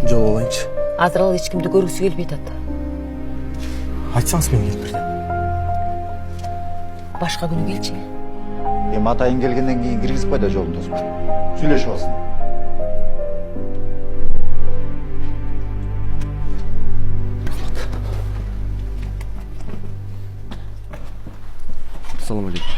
Жол болайыншы. Азыр ал ешкімді көргісі келбей жатат. Айтсаңыз мен келіп бердім. Башка күнү келчи. Атайын келгенден кейін киргизип қой да жолун тосуп. Сүйлөшүп алсын. Ассаламу алейкум.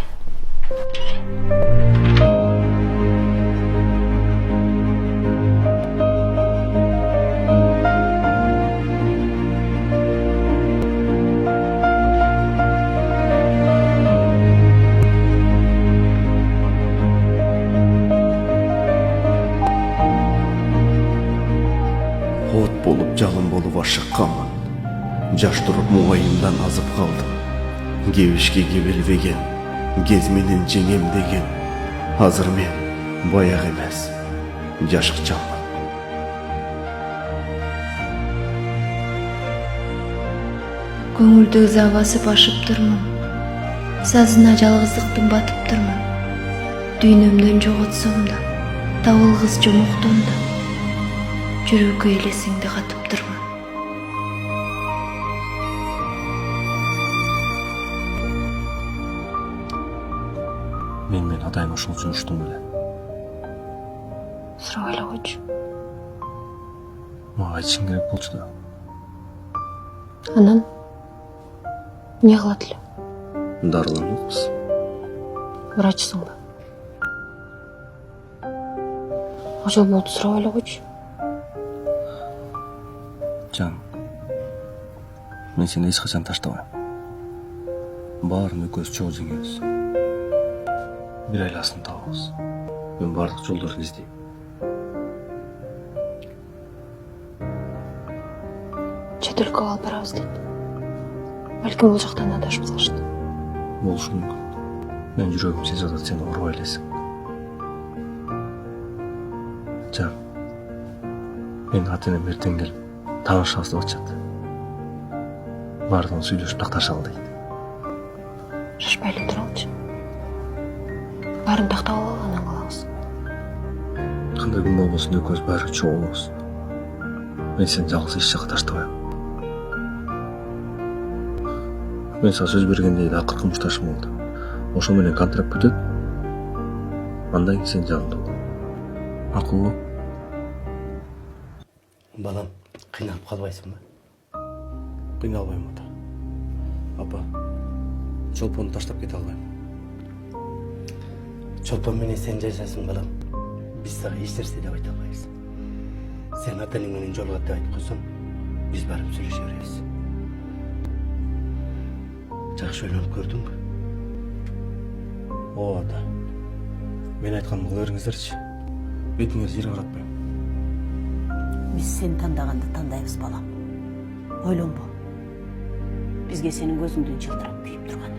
От болып, жалын болып ашыққанмын. Жаш тұрып мұңайымдан азып қалдым. Кебішке кебелбеген, кезменен жеңем деген. Азыр мен баяқ емес, жашықчамын. Көңілді ыза басып ашып тұрмын. Сазына жалғыздықтың батып тұрмын. Дүйнөмдөн жоғотсом да, табылғыз жомоқтон да, жүрөккө элесиңди катып турмун. Мен атайын ошол жүрүштүм беле. Сурабай эле койчу. Мага айтышың керек болчу да. Анан эмне кылат эле? Дарыланабыз. Врачсың ба? Ошол болду, сурабай эле койчу. Жан, мен сени эч качан таштабайм. Баарын экөөбүз чогуу жеңебиз. Бир айласын табабыз. Мен бардык жолдорун издейм. Чет өлкөгө алып барабыз дейт. Балким бул жактан адашып калышты. Болушу мүмкүн. Мен жүрөгүм сезип атат, сен оорубай элесиң. Жан, мен атенем эртең келип таанышабыз деп атышат. Баардыгын сүйлөшүп такташалы дейт. Шашпай эле туралычы. Баарын тактап алалы, анан калабыз. Кандай күн болбосун экөөбүз баары чогуу болобуз. Мен сени жалгыз эч жакка таштабайм. Мен сага сөз бергендей эле акыркы мушташым болду. Ошо менен контракт бүтөт. Андан кийин сен жанымда бол. Макулбу? Балам, кыйналып калбайсың ба? Кыйналбайм ата. Апа, Чолпонду таштап кете албайм. Чолпон менен сен жашасың, балам. Биз сага эч нерсе деп айта албайбыз. Сен атаң менен жолугат деп айтып койсоң, биз барып сүйлөшө беребиз. Жакшы ойлонуп көрдүңбү? О, ата. Мен айтканымды кыла бериңиздерчи. Бетиңерди жер каратпайм. Биз сени тандаганды тандайбыз балам. Ойлонбо. Бизге сенин көзүңдөн жылтырап күйүп турган.